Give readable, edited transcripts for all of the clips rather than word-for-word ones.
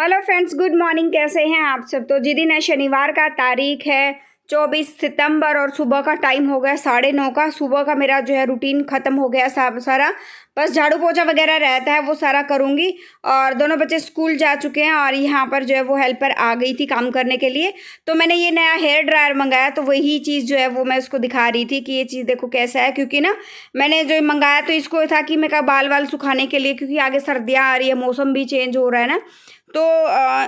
Hello friends, good morning. कैसे हैं आप सब? तो जिस दिन है शनिवार का, तारीख है 24 सितंबर और सुबह का टाइम हो गया 9:30 का। सुबह का मेरा जो है रूटीन ख़त्म हो गया सारा। बस झाड़ू पोछा वगैरह रहता है, वो सारा करूँगी। और दोनों बच्चे स्कूल जा चुके हैं और यहाँ पर जो है वो हेल्पर आ गई थी काम करने के लिए। तो मैंने ये नया हेयर ड्रायर मंगाया, तो वही चीज़ जो है वो मैं उसको दिखा रही थी कि ये चीज़ देखो कैसा है। क्योंकि ना मैंने जो मंगाया तो इसको था कि मैं बाल वाल सुखाने के लिए, क्योंकि आगे सर्दियाँ आ रही है, मौसम भी चेंज हो रहा है ना। तो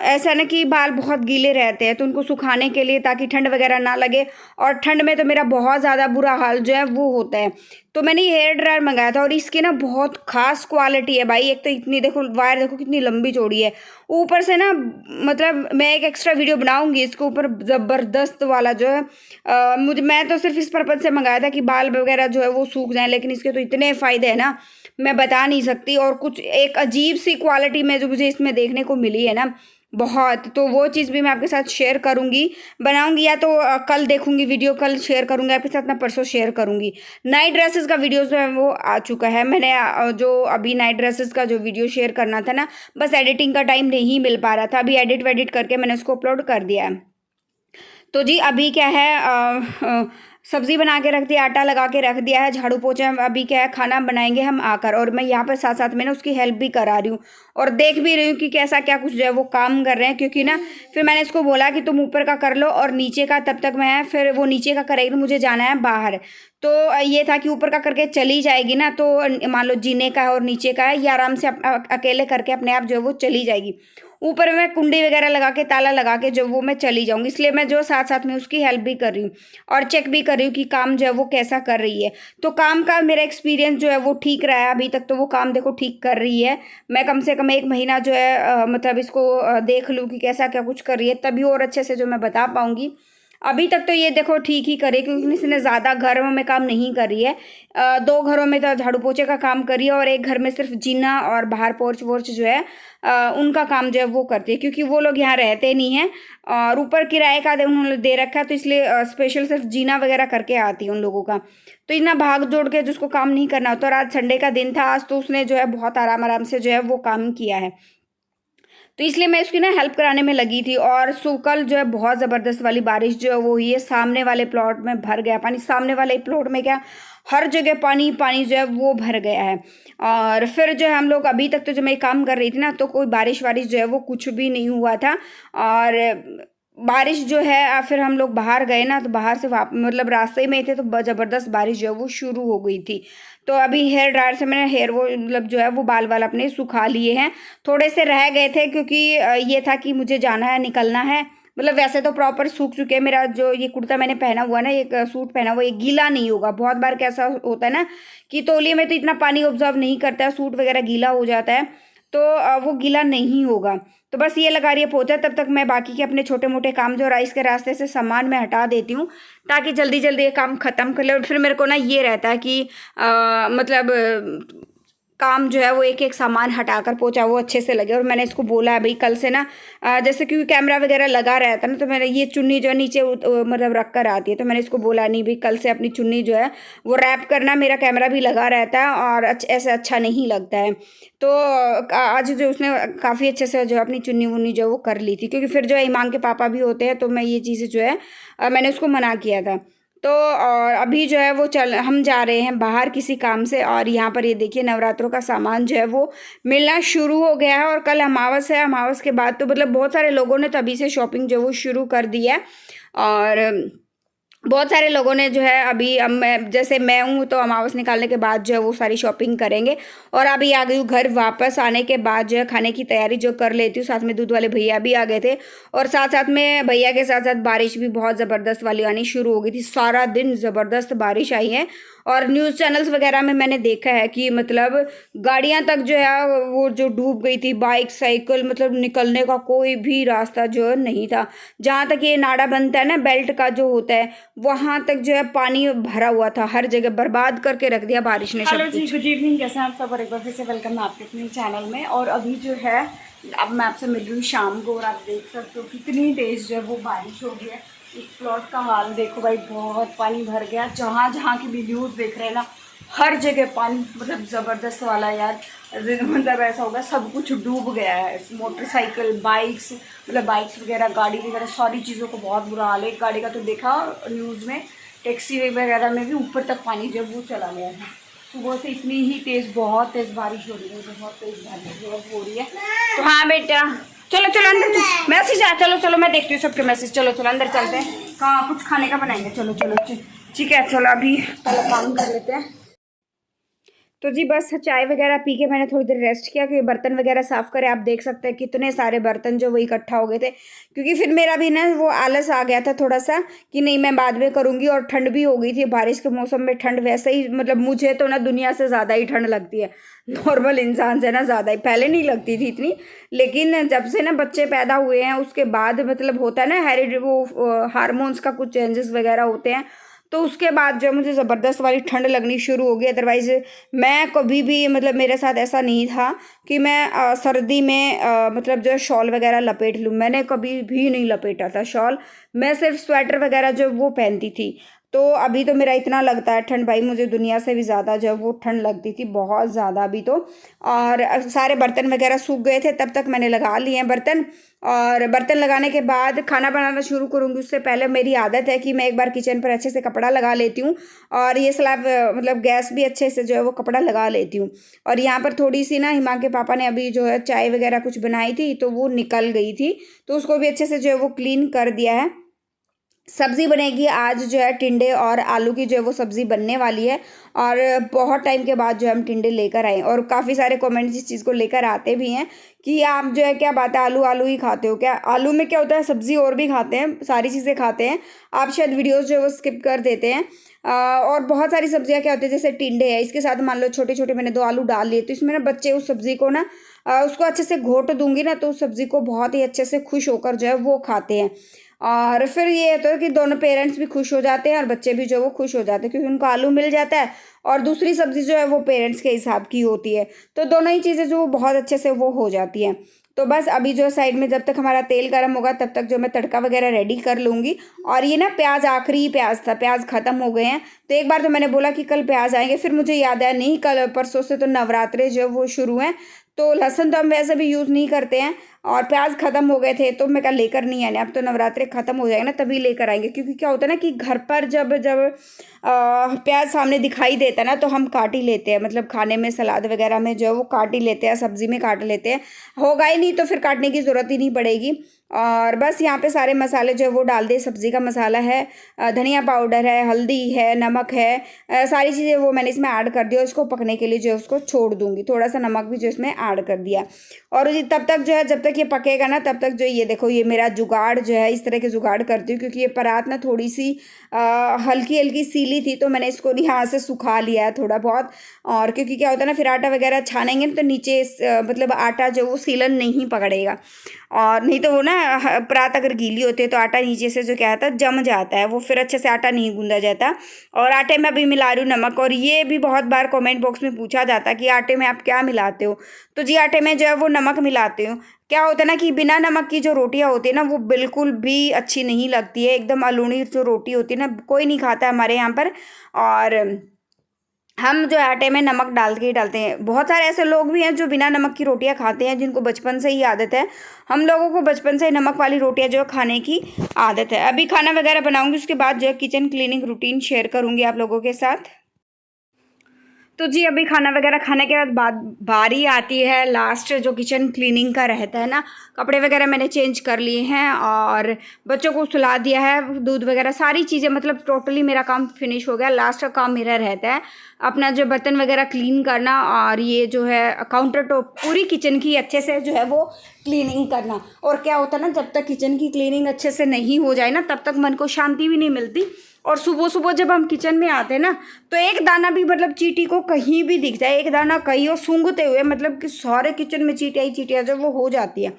ऐसा ना कि बाल बहुत गीले रहते हैं, तो उनको सुखाने के लिए, ताकि ठंड वगैरह ना लगे। और ठंड में तो मेरा बहुत ज़्यादा बुरा हाल जो है वो होता है। तो मैंने ये हेयर ड्रायर मंगाया था और इसकी ना बहुत ख़ास क्वालिटी है भाई। एक तो इतनी देखो वायर, देखो कितनी लंबी चौड़ी है। ऊपर से ना मतलब मैं एक एक्स्ट्रा वीडियो बनाऊंगी इसके ऊपर, ज़बरदस्त वाला जो है। मैं तो सिर्फ इस पर्पज़ से मंगाया था कि बाल वगैरह जो है वो सूख जाएँ, लेकिन इसके तो इतने फ़ायदे हैं ना, मैं बता नहीं सकती। और कुछ एक अजीब सी क्वालिटी में जो मुझे इसमें देखने को मिली है ना, बहुत। तो वो चीज़ भी मैं आपके साथ शेयर करूँगी, बनाऊँगी, या तो कल देखूँगी वीडियो, कल शेयर करूँगी आपके साथ ना, परसों शेयर करूँगी। नाइट ड्रेसेस का वीडियो जो है वो आ चुका है। मैंने जो अभी नाइट ड्रेसेस का जो वीडियो शेयर करना था ना, बस एडिटिंग का टाइम नहीं मिल पा रहा था। अभी एडिट वेडिट करके मैंने उसको अपलोड कर दिया है। तो जी अभी क्या है, सब्ज़ी बना के रख दिया, आटा लगा के रख दिया है, झाड़ू पोछा अभी क्या है, खाना बनाएंगे हम आकर। और मैं यहाँ पर साथ साथ में ना उसकी हेल्प भी करा रही हूँ और देख भी रही हूँ कि कैसा क्या कुछ जो है वो काम कर रहे हैं। क्योंकि ना फिर मैंने इसको बोला कि तुम ऊपर का कर लो और नीचे का तब तक मैं, फिर वो नीचे का करेगी, मुझे जाना है बाहर। तो ये था कि ऊपर का करके चली जाएगी ना, तो मान लो जीने का है और नीचे का है, ये आराम से अकेले करके अपने आप जो है वो चली जाएगी। ऊपर मैं कुंडी वगैरह लगा के, ताला लगा के जो वो मैं चली जाऊँगी, इसलिए मैं जो साथ साथ में उसकी हेल्प भी कर रही हूँ और चेक भी कर रही हूँ कि काम जो है वो कैसा कर रही है। तो काम का मेरा एक्सपीरियंस जो है वो ठीक रहा है अभी तक। तो वो काम देखो ठीक कर रही है। मैं कम से कम 1 महीना जो है मतलब इसको देख लूँ कि कैसा क्या कुछ कर रही है, तभी और अच्छे से जो मैं बता पाऊँगी। अभी तक तो ये देखो ठीक ही करे, क्योंकि इसने ज़्यादा घरों में काम नहीं कर रही है। 2 घरों में तो झाड़ू पोछे का काम कर रही है और एक घर में सिर्फ जीना और बाहर पोर्च वोर्च जो है उनका काम जो है वो करती है। क्योंकि वो लोग यहाँ रहते नहीं हैं और ऊपर किराए का उन्होंने दे रखा है, तो इसलिए स्पेशल सिर्फ जीना वगैरह करके आती है उन लोगों का। तो इतना भाग जोड़ के जिसको काम नहीं करना होता। और आज संडे का दिन था, आज तो उसने जो है बहुत आराम आराम से जो है वो काम किया है। तो इसलिए मैं उसकी ना हेल्प कराने में लगी थी। और कल जो है बहुत ज़बरदस्त वाली बारिश जो है वो हुई है। सामने वाले प्लॉट में भर गया पानी, सामने वाले प्लॉट में क्या, हर जगह पानी पानी जो है वो भर गया है। और फिर जो है हम लोग, अभी तक तो जब मैं काम कर रही थी ना, तो कोई बारिश वारिश जो है वो कुछ भी नहीं हुआ था। और बारिश जो है फिर हम लोग बाहर गए ना, तो बाहर से मतलब रास्ते में थे, तो ज़बरदस्त बारिश जो है वो शुरू हो गई थी। तो अभी हेयर ड्रायर से मैंने हेयर वो मतलब जो है वो बाल वाल अपने सुखा लिए हैं। थोड़े से रह गए थे, क्योंकि ये था कि मुझे जाना है, निकलना है। मतलब वैसे तो प्रॉपर सूख चुके हैं। मेरा जो ये कुर्ता मैंने पहना हुआ ना, एक सूट पहना हुआ, ये गीला नहीं होगा। बहुत बार कैसा होता है ना कि तौलिए में तो इतना पानी ऑब्जर्व नहीं करता है, सूट वगैरह गीला हो जाता है, तो वो गीला नहीं होगा। तो बस ये लगा रही है पोछा, तब तक मैं बाकी के अपने छोटे मोटे काम जो राइस के रास्ते से सामान मैं हटा देती हूँ, ताकि जल्दी जल्दी ये काम ख़त्म कर ले। और फिर मेरे को ना ये रहता है कि मतलब काम जो है वो एक एक सामान हटाकर पोछा वो अच्छे से लगे। और मैंने इसको बोला है भाई कल से ना, जैसे क्योंकि कैमरा वगैरह लगा रहता है ना, तो मैंने ये चुन्नी जो है नीचे मतलब रख कर आती है, तो मैंने इसको बोला नहीं भाई कल से अपनी चुन्नी जो है वो रैप करना, मेरा कैमरा भी लगा रहता है और ऐसे अच्छा नहीं लगता है। तो आज जो उसने काफ़ी अच्छे से जो है अपनी चुन्नी वुन्नी जो वो कर ली थी, क्योंकि फिर जो है ईमान के पापा भी होते हैं, तो मैं ये चीज़ें जो है मैंने उसको मना किया था। तो और अभी जो है वो हम जा रहे हैं बाहर किसी काम से। और यहाँ पर ये देखिए नवरात्रों का सामान जो है वो मिलना शुरू हो गया है। और कल अमावस है, अमावस के बाद तो मतलब बहुत सारे लोगों ने तभी से शॉपिंग जो है वो शुरू कर दी है। और बहुत सारे लोगों ने जो है अभी, अब मैं जैसे मैं हूँ तो अमावस निकालने के बाद जो है वो सारी शॉपिंग करेंगे। और अभी आ गई हूँ घर, वापस आने के बाद जो है खाने की तैयारी जो कर लेती हूँ। साथ में दूध वाले भैया भी आ गए थे और साथ साथ में भैया के साथ साथ बारिश भी बहुत ज़बरदस्त वाली आनी शुरू हो गई थी। सारा दिन ज़बरदस्त बारिश आई है। और न्यूज़ चैनल्स वगैरह में मैंने देखा है कि मतलब गाड़ियाँ तक जो है वो जो डूब गई थी, बाइक साइकिल, मतलब निकलने का कोई भी रास्ता जो है नहीं था। जहाँ तक ये नाड़ा बनता है ना बेल्ट का जो होता है, वहाँ तक जो है पानी भरा हुआ था, हर जगह बर्बाद करके रख दिया बारिश ने। हेलो जी, गुड इवनिंग। कैसे हैं आप सब? और एक बार फिर से वेलकम है आपके अपने चैनल में। और अभी जो है अब मैं आपसे मिल रही हूँ शाम को, और आप देख सकते हो कितनी तेज़ जो है वो बारिश हो गई है। इस प्लॉट का हाल देखो भाई, बहुत पानी भर गया। जहाँ जहाँ की भी न्यूज़ देख रहे हैं ना, हर जगह पानी, मतलब ज़बरदस्त वाला यार। मतलब ऐसा होगा सब कुछ डूब गया है, मोटरसाइकिल, बाइक्स, मतलब बाइक्स वगैरह, गाड़ी वगैरह, सारी चीज़ों को बहुत बुरा हाल है। एक गाड़ी का तो देखा न्यूज़ में, टैक्सी वगैरह में भी ऊपर तक पानी जब वो चला गया है। सुबह से इतनी ही तेज़, बहुत तेज़ बारिश हो रही है, बहुत तेज़ बारिश हो रही है। तो हाँ बेटा, चलो चलो अंदर, मैसेज आ, चलो चलो मैं देखती हूँ सबके मैसेज। चलो चलो अंदर चलते हैं, कहाँ कुछ खाने का बनाएंगे। चलो चलो ठीक है, चलो अभी पहले काम कर लेते हैं। तो जी बस चाय वगैरह पी के मैंने थोड़ी देर रेस्ट किया कि बर्तन वगैरह साफ़ करे। आप देख सकते हैं कितने सारे बर्तन जो वो इकट्ठा हो गए थे, क्योंकि फिर मेरा भी ना वो आलस आ गया था थोड़ा सा कि नहीं मैं बाद में करूँगी। और ठंड भी हो गई थी, बारिश के मौसम में ठंड वैसे ही, मतलब मुझे तो ना दुनिया से ज़्यादा ही ठंड लगती है, नॉर्मल इंसान से ना ज़्यादा ही। पहले नहीं लगती थी इतनी, लेकिन जब से ना बच्चे पैदा हुए हैं उसके बाद मतलब होता है ना वो हार्मोन्स का कुछ चेंजेस वगैरह होते हैं, तो उसके बाद जो मुझे ज़बरदस्त वाली ठंड लगनी शुरू हो गई। अदरवाइज़ मैं कभी भी, मतलब मेरे साथ ऐसा नहीं था कि मैं सर्दी में मतलब जो शॉल वगैरह लपेट लूँ। मैंने कभी भी नहीं लपेटा था शॉल, मैं सिर्फ स्वेटर वगैरह जो वो पहनती थी। तो अभी तो मेरा इतना लगता है ठंड, भाई मुझे दुनिया से भी ज़्यादा जो वो ठंड लगती थी, बहुत ज़्यादा अभी तो। और सारे बर्तन वगैरह सूख गए थे, तब तक मैंने लगा लिए हैं बर्तन। और बर्तन लगाने के बाद खाना बनाना शुरू करूँगी। उससे पहले मेरी आदत है कि मैं एक बार किचन पर अच्छे से कपड़ा लगा लेती हूँ, और ये स्लैब मतलब गैस भी अच्छे से जो है वो कपड़ा लगा लेती हूँ। और यहाँ पर थोड़ी सी ना हिमा के पापा ने अभी जो है चाय वगैरह कुछ बनाई थी, तो वो निकल गई थी, तो उसको भी अच्छे से जो है वो क्लीन कर दिया है। सब्ज़ी बनेगी आज जो है टिंडे और आलू की जो है वो सब्ज़ी बनने वाली है। और बहुत टाइम के बाद जो हम टिंडे लेकर आए, और काफ़ी सारे कमेंट्स इस चीज़ को लेकर आते भी हैं कि आप जो है क्या बात है आलू आलू ही खाते हो क्या? आलू में क्या होता है, सब्ज़ी और भी खाते हैं, सारी चीज़ें खाते हैं, आप शायद वीडियोज़ जो है वो स्किप कर देते हैं। और बहुत सारी सब्जियां क्या होती है, जैसे टिंडे है, इसके साथ मान लो छोटे छोटे मैंने 2 आलू डाल लिए, तो इसमें ना बच्चे उस सब्ज़ी को ना उसको अच्छे से घोट दूंगी ना, तो उस सब्ज़ी को बहुत ही अच्छे से खुश होकर जो है वो खाते हैं। और फिर ये होता है कि दोनों पेरेंट्स भी खुश हो जाते हैं और बच्चे भी जो वो खुश हो जाते हैं, क्योंकि उनको आलू मिल जाता है और दूसरी सब्ज़ी जो है वो पेरेंट्स के हिसाब की होती है, तो दोनों ही चीज़ें जो बहुत अच्छे से वो हो जाती हैं। तो बस अभी जो साइड में जब तक हमारा तेल गर्म होगा तब तक जो मैं तड़का वगैरह रेडी कर लूँगी। और ये ना प्याज आखिरी प्याज था, प्याज ख़त्म हो गए हैं, तो एक बार तो मैंने बोला कि कल प्याज आएंगे, फिर मुझे याद आया नहीं, कल परसों से तो नवरात्रे जो वो शुरू हैं, तो लहसुन तो हम वैसे भी यूज़ नहीं करते हैं, और प्याज ख़त्म हो गए थे तो मैं कल लेकर नहीं आने। अब तो नवरात्रे ख़त्म हो जाएंगे ना तभी लेकर आएंगे, क्योंकि क्या होता है ना कि घर पर जब जब प्याज सामने दिखाई देता है ना तो हम काट ही लेते हैं, मतलब खाने में सलाद वगैरह में जो है वो काट ही लेते हैं, सब्ज़ी में काट लेते हैं, होगा ही नहीं तो फिर काटने की ज़रूरत ही नहीं पड़ेगी। और बस यहाँ पे सारे मसाले जो है वो डाल दे। सब्ज़ी का मसाला है, धनिया पाउडर है, हल्दी है, नमक है, सारी चीज़ें वो मैंने इसमें ऐड कर दिया। उसको पकने के लिए जो है उसको छोड़ दूँगी, थोड़ा सा नमक भी जो इसमें ऐड कर दिया। और तब तक जो है जब तक ये पकेगा ना तब तक जो ये देखो ये मेरा जुगाड़ जो है, इस तरह के जुगाड़ करती हूँ, क्योंकि ये परात ना थोड़ी सी हल्की हल्की सीली थी, तो मैंने इसको यहाँ से सुखा लिया है थोड़ा बहुत। और क्योंकि क्या होता है ना, फिर आटा वगैरह छानेंगे ना तो नीचे मतलब आटा जो वो सीलन नहीं पकड़ेगा, और नहीं तो वो ना परात अगर गीली होती है तो आटा नीचे से जो क्या होता है जम जाता है, वो फिर अच्छे से आटा नहीं गूंदा जाता। और आटे में अभी मिला रही हूँ नमक। और ये भी बहुत बार कमेंट बॉक्स में पूछा जाता है कि आटे में आप क्या मिलाते हो, तो जी आटे में जो है वो नमक मिलाती हूँ। क्या होता है ना कि बिना नमक की जो रोटियां होती है ना वो बिल्कुल भी अच्छी नहीं लगती है, एकदम अलूनी जो रोटी होती है ना, कोई नहीं खाता हमारे यहाँ पर। और हम जो आटे में नमक डाल के ही डालते हैं। बहुत सारे ऐसे लोग भी हैं जो बिना नमक की रोटियां खाते हैं, जिनको बचपन से ही आदत है। हम लोगों को बचपन से नमक वाली रोटियां जो खाने की आदत है। अभी खाना वगैरह बनाऊंगी, उसके बाद जो किचन क्लीनिंग रूटीन शेयर करूंगी आप लोगों के साथ। तो जी अभी खाना वगैरह खाने के बाद बारी आती है लास्ट जो किचन क्लीनिंग का रहता है ना। कपड़े वगैरह मैंने चेंज कर लिए हैं और बच्चों को सुला दिया है, दूध वगैरह सारी चीज़ें, मतलब टोटली मेरा काम फिनिश हो गया। लास्ट का काम मेरा रहता है अपना जो बर्तन वगैरह क्लीन करना, और ये जो है काउंटर टॉप पूरी किचन की अच्छे से जो है वो क्लीनिंग करना। और क्या होता है ना, जब तक किचन की क्लीनिंग अच्छे से नहीं हो जाए ना तब तक मन को शांति भी नहीं मिलती। और सुबह सुबह जब हम किचन में आते हैं ना तो एक दाना भी, मतलब चींटी को कहीं भी दिख जाए, एक दाना कहीं और सूंघते हुए, मतलब कि सारे किचन में चींटियाँ जब वो हो जाती है,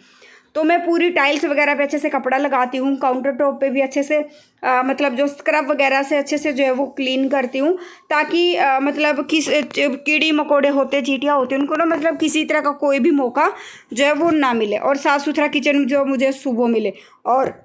तो मैं पूरी टाइल्स वगैरह पे अच्छे से कपड़ा लगाती हूँ। काउंटर टॉप पे भी अच्छे से मतलब जो स्क्रब वगैरह से अच्छे से जो है वो क्लीन करती हूँ, ताकि मतलब किस कीड़ी मकोड़े होते, चींटियाँ होती हैं, उनको ना मतलब किसी तरह का कोई भी मौका जो है वो ना मिले, और साफ़ सुथरा किचन जो मुझे सुबह मिले। और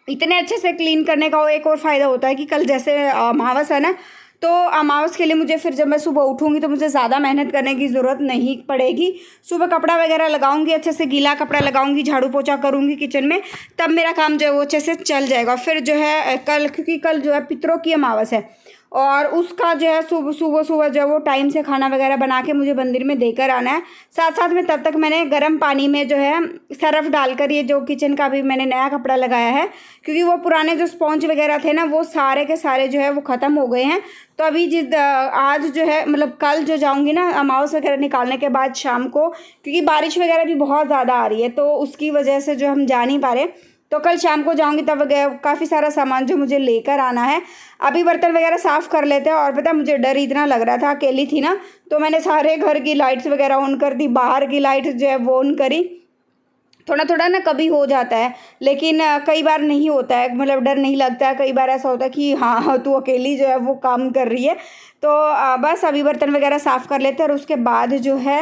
इतने अच्छे से क्लीन करने का एक और फ़ायदा होता है कि कल जैसे अमावस है ना, तो अमावस के लिए मुझे फिर जब मैं सुबह उठूँगी तो मुझे ज़्यादा मेहनत करने की ज़रूरत नहीं पड़ेगी। सुबह कपड़ा वगैरह लगाऊंगी, अच्छे से गीला कपड़ा लगाऊंगी, झाड़ू पोछा करूंगी किचन में, तब मेरा काम जो है वो अच्छे से चल जाएगा। फिर जो है कल, क्योंकि कल जो है पितरों की अमावस है और उसका जो है सुबह सुबह जो है वो टाइम से खाना वगैरह बना के मुझे मंदिर में देकर आना है। साथ साथ में तब तक मैंने गर्म पानी में जो है सर्फ़ डालकर ये जो किचन का भी मैंने नया कपड़ा लगाया है, क्योंकि वो पुराने जो स्पॉन्ज वगैरह थे ना वो सारे के सारे जो है वो ख़त्म हो गए हैं। तो अभी आज जो है मतलब कल जो जाऊंगी ना अमावस वगैरह निकालने के बाद शाम को, क्योंकि बारिश वगैरह भी बहुत ज़्यादा आ रही है तो उसकी वजह से जो हम जा नहीं पा रहे, तो कल शाम को जाऊंगी तब काफ़ी सारा सामान जो मुझे लेकर आना है। अभी बर्तन वगैरह साफ़ कर लेते हैं। और पता मुझे डर इतना लग रहा था, अकेली थी ना, तो मैंने सारे घर की लाइट्स वगैरह ऑन कर दी, बाहर की लाइट जो है वो ऑन करी। थोड़ा थोड़ा ना कभी हो जाता है, लेकिन कई बार नहीं होता है, मतलब डर नहीं लगता है। कई बार ऐसा होता है कि हाँ तू अकेली जो है वो काम कर रही है। तो बस अभी बर्तन वगैरह साफ़ कर लेते हैं और उसके बाद जो है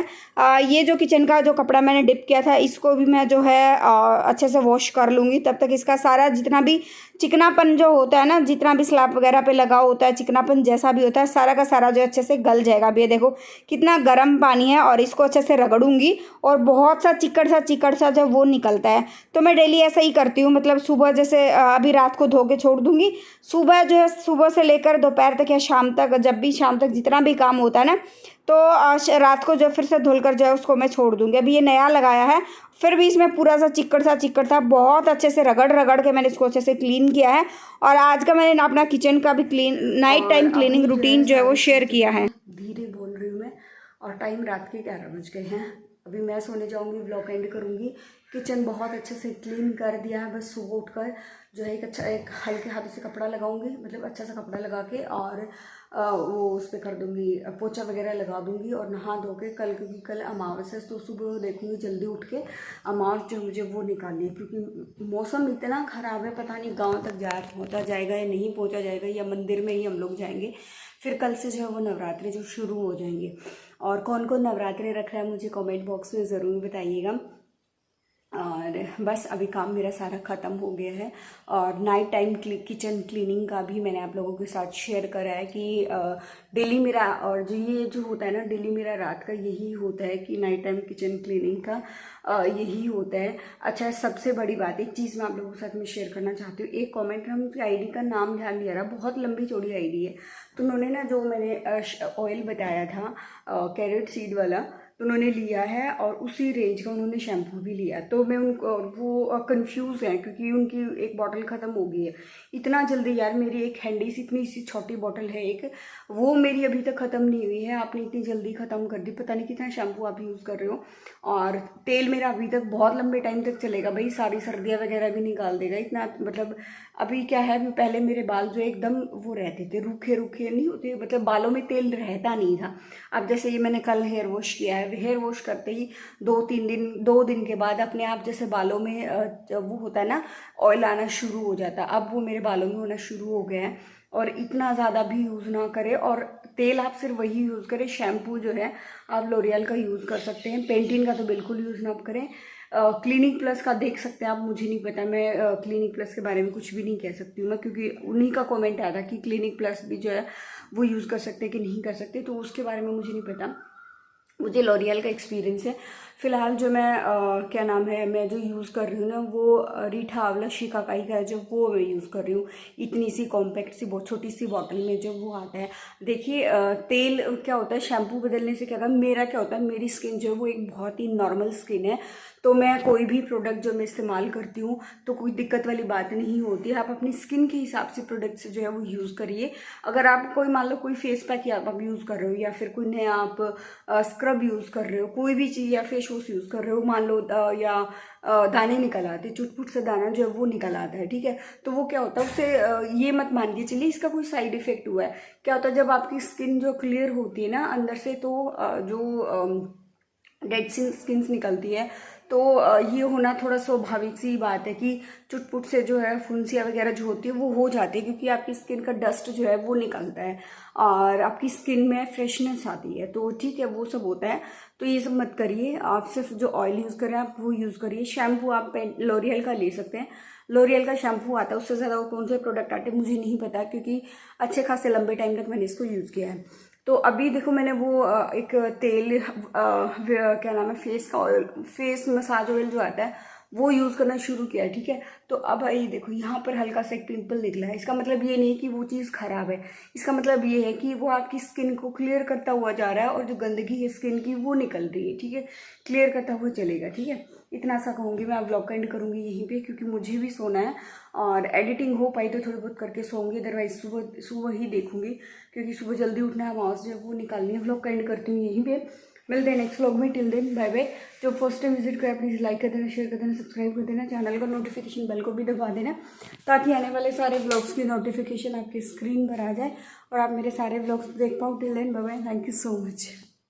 ये जो किचन का जो कपड़ा मैंने डिप किया था इसको भी मैं जो है अच्छे से वॉश कर लूँगी। तब तक इसका सारा जितना भी चिकनापन जो होता है ना, जितना भी स्लैब वगैरह पे लगा होता है, चिकनापन जैसा भी होता है, सारा का सारा जो अच्छे से गल जाएगा। अब ये देखो कितना गर्म पानी है और इसको अच्छे से रगड़ूंगी और बहुत सा चिकड़ सा जो वो निकलता है। तो मैं डेली ऐसा ही करती हूँ, मतलब सुबह जैसे अभी रात को धो के छोड़ दूँगी, सुबह जो है सुबह से लेकर दोपहर तक या शाम तक, जब भी शाम तक जितना भी काम होता है ना, तो रात को जो फिर से धुलकर जो है उसको मैं छोड़ दूँगी। अभी ये नया लगाया है, फिर भी इसमें पूरा सा चिक्कड़ था। बहुत अच्छे से रगड़ के मैंने इसको अच्छे से क्लीन किया है। और आज का मैंने अपना किचन का भी नाइट टाइम क्लीनिंग रूटीन जो है वो शेयर किया है। धीरे बोल रही हूँ मैं, और टाइम रात के 11 बज गए हैं। अभी मैं सोने जाऊँगी, व्लॉग एंड करूँगी। किचन बहुत अच्छे से क्लीन कर दिया है। बस सुबह उठकर जो है एक हल्के हाथों से कपड़ा लगाऊंगी, मतलब अच्छा सा कपड़ा लगा के, और वो उस पर कर दूँगी, पोछा वगैरह लगा दूँगी और नहा धो के कल, क्योंकि कल अमावस है, तो सुबह देखूँगी जल्दी उठ के अमावस जो मुझे वो निकालनी है। क्योंकि मौसम इतना ख़राब है, पता नहीं गाँव तक पहुँचा जाएगा या नहीं पहुँचा जाएगा, या मंदिर में ही हम लोग जाएंगे। फिर कल से जो है वो नवरात्रि जो शुरू हो जाएंगे। और कौन कौन नवरात्रि रख रहा है मुझे कमेंट बॉक्स में ज़रूर बताइएगा। और बस अभी काम मेरा सारा ख़त्म हो गया है। और नाइट टाइम किचन क्लीनिंग का भी मैंने आप लोगों के साथ शेयर करा है कि डेली मेरा, और जो ये जो होता है ना डेली मेरा रात का यही होता है कि नाइट टाइम किचन क्लीनिंग का यही होता है। अच्छा, सबसे बड़ी बात एक चीज़ मैं आप लोगों के साथ में शेयर करना चाहती हूँ। एक कमेंट में उनकी आईडी का नाम ध्यान नहीं आ रहा, बहुत लंबी चौड़ी आईडी है। तो उन्होंने ना जो मैंने ऑयल बताया था कैरेट सीड वाला, तो उन्होंने लिया है और उसी रेंज का उन्होंने शैम्पू भी लिया। तो मैं उनको वो कंफ्यूज हैं क्योंकि उनकी एक बॉटल ख़त्म हो गई है। इतना जल्दी यार, मेरी एक हैंडी सी इतनी सी छोटी बॉटल है एक, वो मेरी अभी तक ख़त्म नहीं हुई है, आपने इतनी जल्दी ख़त्म कर दी। पता नहीं कितना शैम्पू आप यूज़ कर रहे हो। और तेल मेरा अभी तक बहुत लंबे टाइम तक चलेगा भाई, सारी सर्दियाँ वगैरह भी निकाल देगा इतना। मतलब अभी क्या है, पहले मेरे बाल जो एकदम वो रहते थे, रूखे नहीं होते, मतलब बालों में तेल रहता नहीं था। अब जैसे ये मैंने कल हेयर वॉश किया है, हेयर वॉश करते ही 2 दिन के बाद अपने आप जैसे बालों में वो होता है ना ऑयल आना शुरू हो जाता है। अब वो मेरे बालों में होना शुरू हो गया है। और इतना ज़्यादा भी यूज़ ना करें, और तेल आप सिर्फ वही यूज़ करें। शैम्पू जो है आप लोरियल का यूज़ कर सकते हैं, पेंटीन का तो बिल्कुल यूज़ ना करें। क्लिनिक प्लस का देख सकते हैं आप, मुझे नहीं पता, मैं क्लिनिक प्लस के बारे में कुछ भी नहीं कह सकती हूँ मैं, क्योंकि उन्हीं का कमेंट आया था कि क्लिनिक प्लस भी जो है वो यूज़ कर सकते हैं कि नहीं कर सकते, तो उसके बारे में मुझे नहीं पता। मुझे लॉरियल का एक्सपीरियंस है। फ़िलहाल जो मैं क्या नाम है, मैं जो यूज़ कर रही हूँ ना वो रीठा आंवला शिकाकाई का है जो, वो मैं यूज़ कर रही हूँ। इतनी सी कॉम्पैक्ट सी बहुत छोटी सी बॉटल में जो वो आता है। देखिए तेल क्या होता है, शैम्पू बदलने से क्या होता है, मेरा क्या होता है, मेरी स्किन जो है वो एक बहुत ही नॉर्मल स्किन है। तो मैं कोई भी प्रोडक्ट जो मैं इस्तेमाल करती हूँ तो कोई दिक्कत वाली बात नहीं होती है। आप अपनी स्किन के हिसाब से प्रोडक्ट्स जो है वो यूज़ करिए। अगर आप कोई मान लो कोई फेस पैक आप यूज़ कर रहे हो, या फिर कोई नया आप स्क्रब यूज़ कर रहे हो, कोई भी चीज़, या फेस वॉश यूज़ कर रहे हो, मान लो या दाने निकल आते, चुटपुट से दाना जो है वो निकल आता है, ठीक है, तो वो क्या होता है, उससे ये मत मान के चलिए इसका कोई साइड इफेक्ट हुआ है। क्या होता है, जब आपकी स्किन जो क्लियर होती है ना अंदर से, तो जो डेड स्किन्स निकलती है, तो ये होना थोड़ा स्वाभाविक सी बात है कि चुटपुट से जो है फुंसियाँ वगैरह जो होती है वो हो जाती है, क्योंकि आपकी स्किन का डस्ट जो है वो निकलता है और आपकी स्किन में फ्रेशनेस आती है। तो ठीक है, वो सब होता है, तो ये सब मत करिए। आप सिर्फ जो ऑयल यूज़ करें आप वो यूज़ करिए। शैम्पू आप लॉरियल का ले सकते हैं, लॉरियल का शैम्पू आता है। उससे ज़्यादा और कौन से प्रोडक्ट आते हैं मुझे नहीं पता, क्योंकि अच्छे खासे लंबे टाइम तक मैंने इसको यूज़ किया है। तो अभी देखो मैंने वो एक तेल क्या नाम है, फेस का ऑयल, फेस मसाज ऑयल जो आता है वो यूज़ करना शुरू किया है। ठीक है, तो अब ये देखो यहाँ पर हल्का सा एक पिंपल निकला है। इसका मतलब ये नहीं है कि वो चीज़ खराब है, इसका मतलब ये है कि वो आपकी स्किन को क्लियर करता हुआ जा रहा है और जो गंदगी है स्किन की वो निकल रही है। ठीक है, क्लियर करता हुआ चलेगा। ठीक है, इतना सा कहूँगी मैं। व्लॉग का एंड करूँगी यहीं पे, क्योंकि मुझे भी सोना है और एडिटिंग हो पाई तो थोड़ी बहुत करके सोऊंगी, अदरवाइज सुबह ही देखूंगी, क्योंकि सुबह जल्दी उठना है, आवाज़ जो है वो निकालनी है। व्लॉग का एंड करती हूँ यहीं पे, मिलते हैं नेक्स्ट व्लॉग में। Till then bye bye. जो फर्स्ट टाइम विजिट करें प्लीज़ लाइक कर देना, शेयर कर देना, सब्सक्राइब कर देना, चैनल का नोटिफिकेशन बेल को भी दबा देना, ताकि आने वाले सारे व्लॉग्स की नोटिफिकेशन आपकी स्क्रीन पर आ जाए और आप मेरे सारे व्लॉग्स देख पाओ। Till then bye bye, thank you so much.